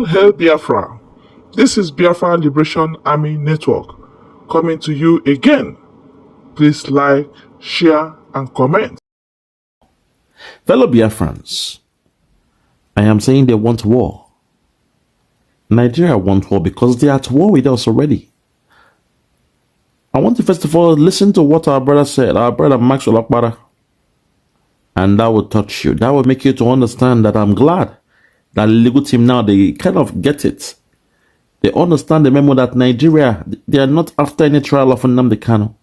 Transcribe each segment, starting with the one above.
All hail Biafra. This is Biafra Liberation Army Network coming to you again. Please like, share, and comment. Fellow Biafrans, I am saying they want war. Nigeria wants war because they are at war with us already. I want to first of all listen to what our brother said, our brother Max Olakbara. And that will touch you. That will make you to understand that I'm glad that legal team now, they kind of get it. They understand the memo that Nigeria, they are not after any trial of NNAMDI Kanu.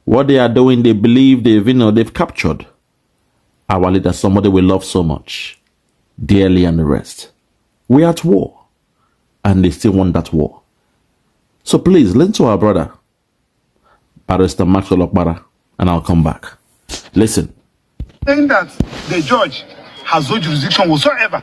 What they are doing, they believe they've captured our leader, somebody we love so much, dearly, and the rest. We are at war, and they still want that war. So please, listen to our brother, Barrister Max Olakbara, and I'll come back. Listen. Saying that the judge has no jurisdiction whatsoever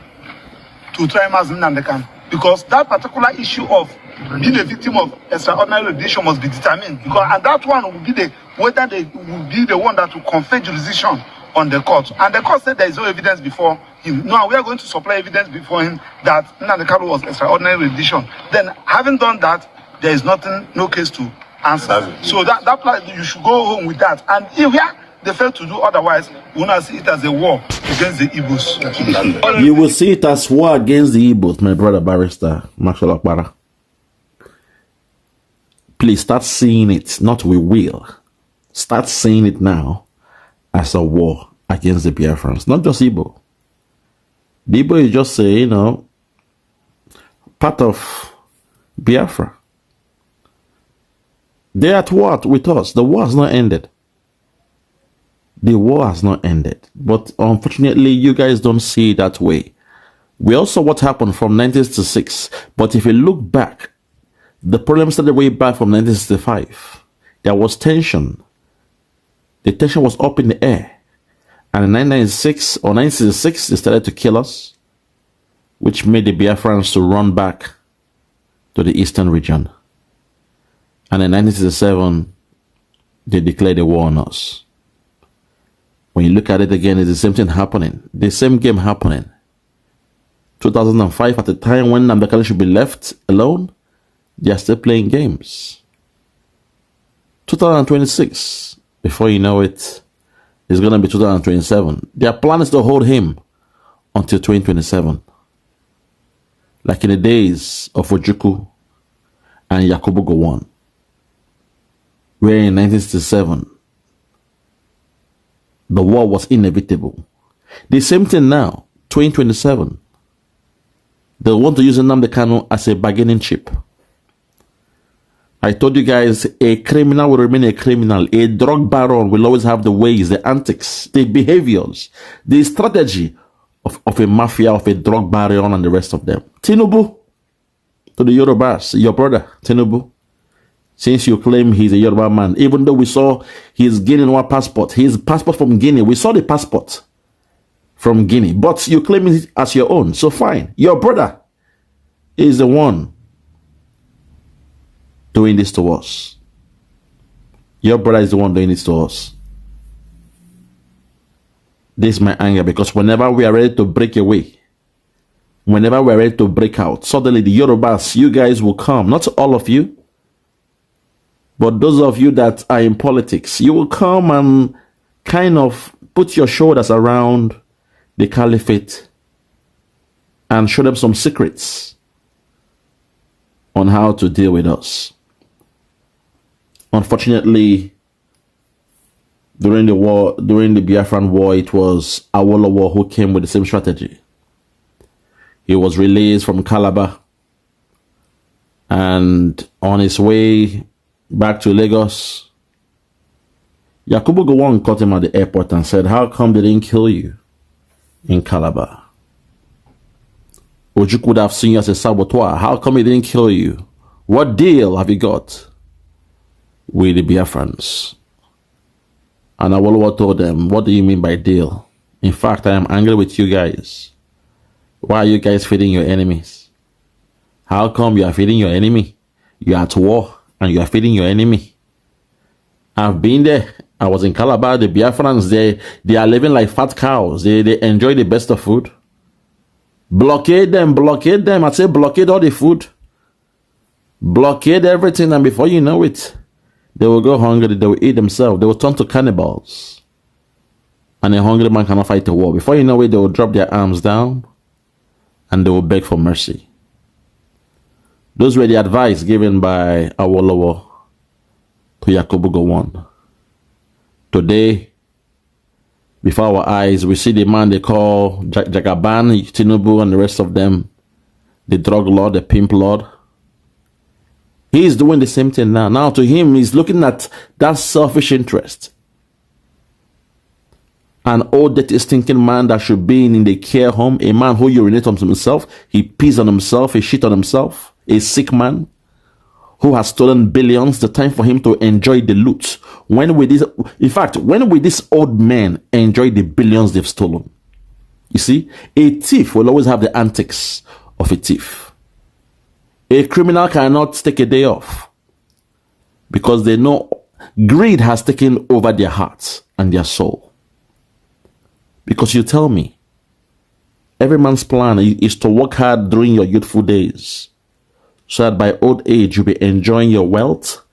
to try him as NNAMDI Kanu, because that particular issue of being a victim of extraordinary rendition must be determined, because and that one will be whether they will be the one that will confer jurisdiction on the court. And the court said there is no evidence before him. Now we are going to supply evidence before him that NNAMDI Kanu was extraordinary rendition. Then, having done that, there is nothing, no case to answer. So that you should go home with that. And if they fail to do otherwise, we will not see it as a war against the Igbos. You will see it as war against the Igbos, my brother Barrister Max Olakbara. Please start seeing it, not we will. Start seeing it now as a war against the Biafrans, not just Igbo. The Igbo is just part of Biafra. They're at war with us. The war has not ended. The war has not ended. But unfortunately, you guys don't see it that way. We also what happened from 1966. But if you look back, the problem started way back from 1965. There was tension. The tension was up in the air. And in 1996 or 1966, they started to kill us, which made the Biafrans to run back to the eastern region. And in 1967, they declared a war on us. When you look at it again, it's the same thing happening. The same game happening. 2005, at the time when NNAMDI Kanu should be left alone, they are still playing games. 2026, before you know it, it's going to be 2027. Their plan is to hold him until 2027. Like in the days of Ojukwu and Yakubu Gowon, where in 1967, the war was inevitable. The same thing now, 2027. They want to use NNAMDI Kanu as a bargaining chip. I told you guys, a criminal will remain a criminal. A drug baron will always have the ways, the antics, the behaviors, the strategy of a mafia, of a drug baron and the rest of them. Tinubu, to the Yorubas, your brother, Tinubu. Since you claim he's a Yoruba man, even though we saw his Guinean passport, his passport from Guinea, we saw the passport from Guinea, but you claim it as your own, so fine. Your brother is the one doing this to us. Your brother is the one doing this to us. This is my anger, because whenever we are ready to break away, whenever we are ready to break out, suddenly the Yorubas, you guys will come, not all of you, but those of you that are in politics, you will come and kind of put your shoulders around the caliphate and show them some secrets on how to deal with us. Unfortunately, during the war, during the Biafran war, it was Awolowo who came with the same strategy. He was released from Calabar, and on his way back to Lagos, Yakubu Gowon caught him at the airport and said, "How come they didn't kill you in Calabar? Ojukwu would have seen you as a saboteur. How come he didn't kill you? What deal have you got with the Biafrans?" And Awolowo told them, "What do you mean by deal? In fact, I am angry with you guys. Why are you guys feeding your enemies? How come you are feeding your enemy? You are at war and you are feeding your enemy. I've been there. I was in Calabar. The Biafrans, they are living like fat cows. They enjoy the best of food. Blockade them. I say blockade all the food. Blockade everything, and before you know it, they will go hungry, they will eat themselves, they will turn to cannibals. And a hungry man cannot fight a war. Before you know it, they will drop their arms down and they will beg for mercy. Those were the advice given by Awolowo to Yakubu Gowon. Today, before our eyes, we see the man they call Jagaban, Tinubu, and the rest of them, the drug lord, the pimp lord. He is doing the same thing now. Now to him, he's looking at that selfish interest. An old, dirty, stinking man that should be in the care home, a man who urinates on himself, he pees on himself, he shit on himself, a sick man who has stolen billions. The time for him to enjoy the loot. When will this old man enjoy the billions they've stolen? You see, a thief will always have the antics of a thief. A criminal cannot take a day off because they know greed has taken over their hearts and their soul. Because you tell me, every man's plan is to work hard during your youthful days so that by old age you'll be enjoying your wealth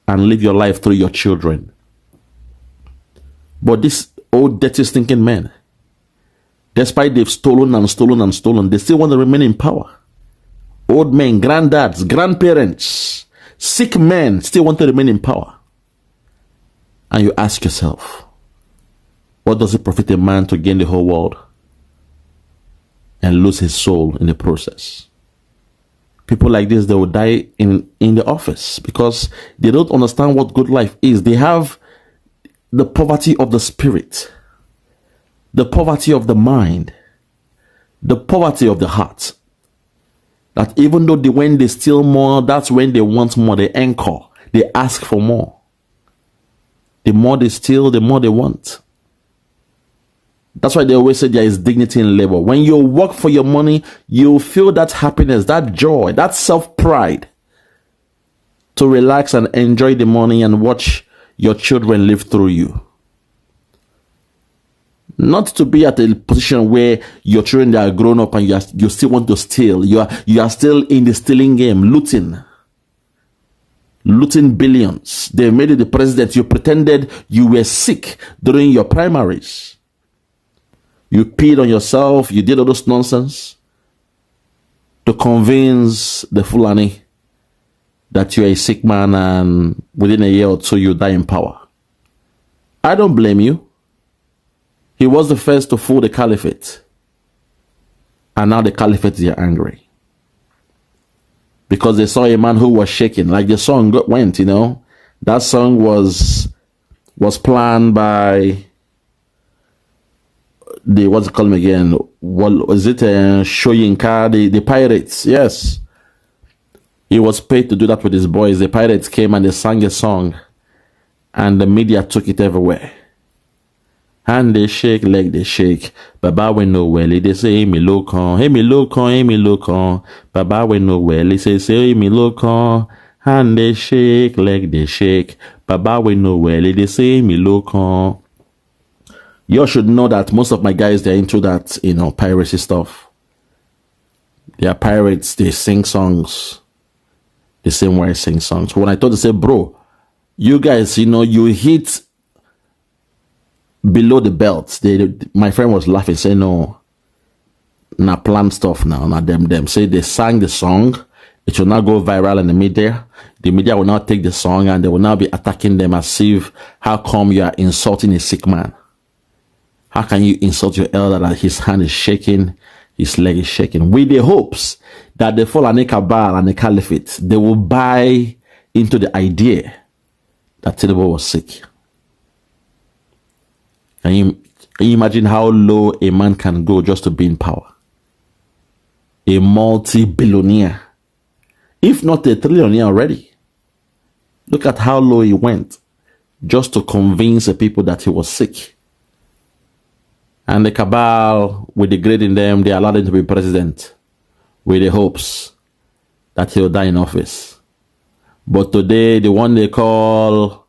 and live your life through your children. But these old, dirty, stinking men, despite they've stolen and stolen and stolen, they still want to remain in power. Old men, granddads, grandparents, sick men still want to remain in power. And you ask yourself, what does it profit a man to gain the whole world and lose his soul in the process? People like this, they will die in the office because they don't understand what good life is. They have the poverty of the spirit, the poverty of the mind, the poverty of the heart. That even though when they steal more, that's when they want more. They anchor. They ask for more. The more they steal, the more they want. That's why they always say there is dignity in labor. When you work for your money, you feel that happiness, that joy, that self-pride to relax and enjoy the money and watch your children live through you. Not to be at a position where your children are grown up and you still want to steal. You are still in the stealing game, looting billions. They made you the president. You pretended you were sick during your primaries. You peed on yourself. You did all those nonsense to convince the Fulani that you're a sick man and within a year or two you die in power. I don't blame you. He was the first to fool the caliphate. And now the caliphate is angry. Because they saw a man who was shaking. Like the song went, you know. That song was planned by what's it called again? What was it? Shoyinka, the pirates. Yes. He was paid to do that with his boys. The pirates came and they sang a song. And the media took it everywhere. Hand they shake, leg they shake. Baba we no well. They say, hey me look on, hey me look on, hey me look on. Baba we no well. They say, hey me look on. Hand they shake, leg they shake. Baba we no well. They say, hey me look on. You should know that most of my guys, they're into that, piracy stuff. They are pirates. They sing songs the same way I sing songs. When I told them, say, bro, you guys, you hit below the belt. My friend was laughing, saying, no, na plan stuff now, not them. Say they sang the song, it will now go viral in the media. The media will now take the song and they will now be attacking them as if, how come you are insulting a sick man? How can you insult your elder that his hand is shaking, his leg is shaking? With the hopes that the Fulani Cabal and the Caliphate, they will buy into the idea that Tinubu was sick. Can you imagine how low a man can go just to be in power? A multi-billionaire, if not a trillionaire already. Look at how low he went just to convince the people that he was sick. And the cabal, with the greed in them, they allowed him to be president with the hopes that he'll die in office. But today, the one they call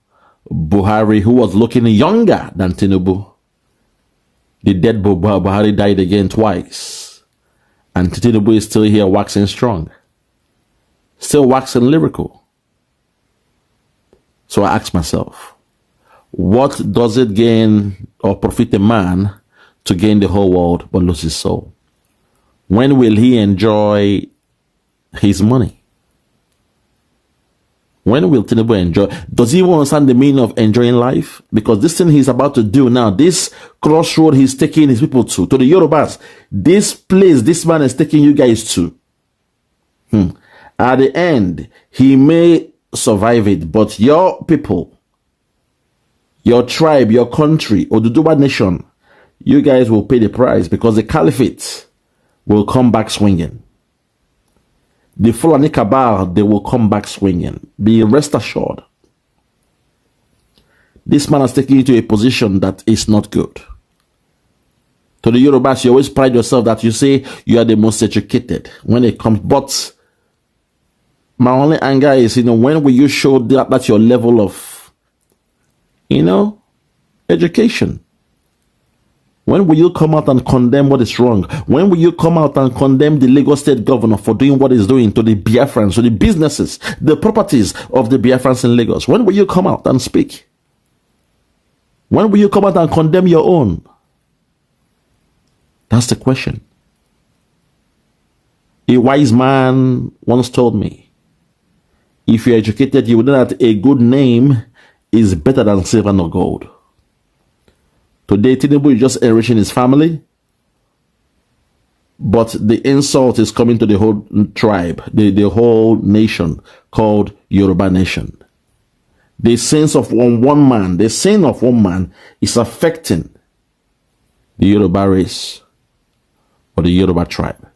Buhari, who was looking younger than Tinubu, the dead Buhari died again twice. And Tinubu is still here waxing strong. Still waxing lyrical. So I ask myself, what does it gain or profit a man to gain the whole world but lose his soul? When will he enjoy his money? When will Tinubu enjoy? Does he even understand the meaning of enjoying life? Because this thing he's about to do now, this crossroad he's taking his people to the Yorubas, this place this man is taking you guys to. At the end, he may survive it, but your people, your tribe, your country, Oduduwa nation, you guys will pay the price because the caliphate will come back swinging. The Fulani cabal, they will come back swinging. Be rest assured. This man has taken you to a position that is not good. To the Yorubas, you always pride yourself that you say you are the most educated when it comes. But my only anger is, when will you show that your level of, education? When will you come out and condemn what is wrong? When will you come out and condemn the Lagos State governor for doing what he's doing to the Biafrans, to the businesses, the properties of the Biafrans in Lagos? When will you come out and speak? When will you come out and condemn your own? That's the question. A wise man once told me, if you're educated, you will know that a good name is better than silver or gold. Today, Tinubu is just enriching his family, but the insult is coming to the whole tribe, the whole nation called Yoruba Nation. The sins of one man, the sin of one man is affecting the Yoruba race or the Yoruba tribe.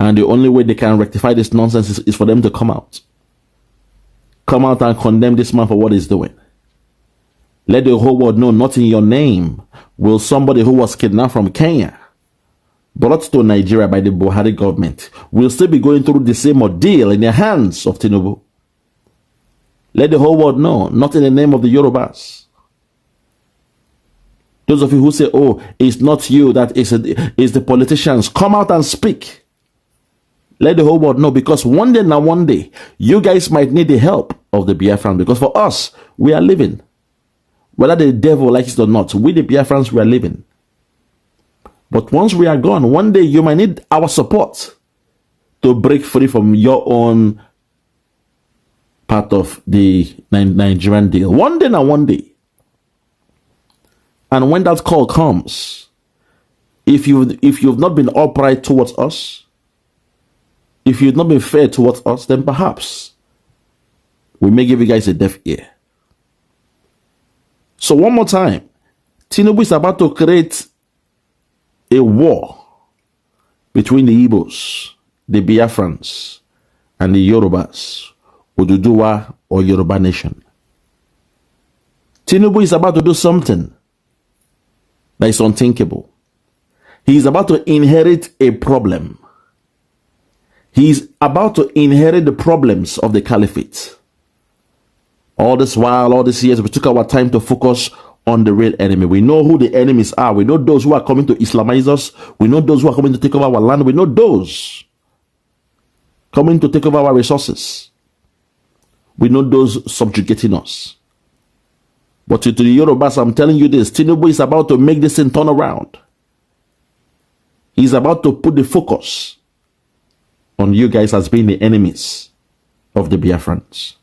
And the only way they can rectify this nonsense is for them to come out. Come out and condemn this man for what he's doing. Let the whole world know, not in your name will somebody who was kidnapped from Kenya, brought to Nigeria by the Buhari government, will still be going through the same ordeal in the hands of Tinubu. Let the whole world know, not in the name of the Yorubas. Those of you who say, oh, it's not you, that is the politicians, come out and speak. Let the whole world know, because one day, you guys might need the help of the Biafran, because for us, we are living. Whether the devil likes it or not, we the Biafrans, we are living. But once we are gone, one day you might need our support to break free from your own part of the Nigerian deal. One day. And when that call comes, if you've not been upright towards us, if you've not been fair towards us, then perhaps we may give you guys a deaf ear. So one more time, Tinubu is about to create a war between the Igbos, the Biafrans, and the Yorubas, Oduduwa or Yoruba Nation. Tinubu is about to do something that is unthinkable. He is about to inherit a problem. He is about to inherit the problems of the caliphate. All this while, all these years, we took our time to focus on the real enemy. We know who the enemies are. We know those who are coming to Islamize us. We know those who are coming to take over our land. We know those coming to take over our resources. We know those subjugating us. But to the Yorubas, I'm telling you this, Tinubu is about to make this thing turn around. He's about to put the focus on you guys as being the enemies of the Biafrans.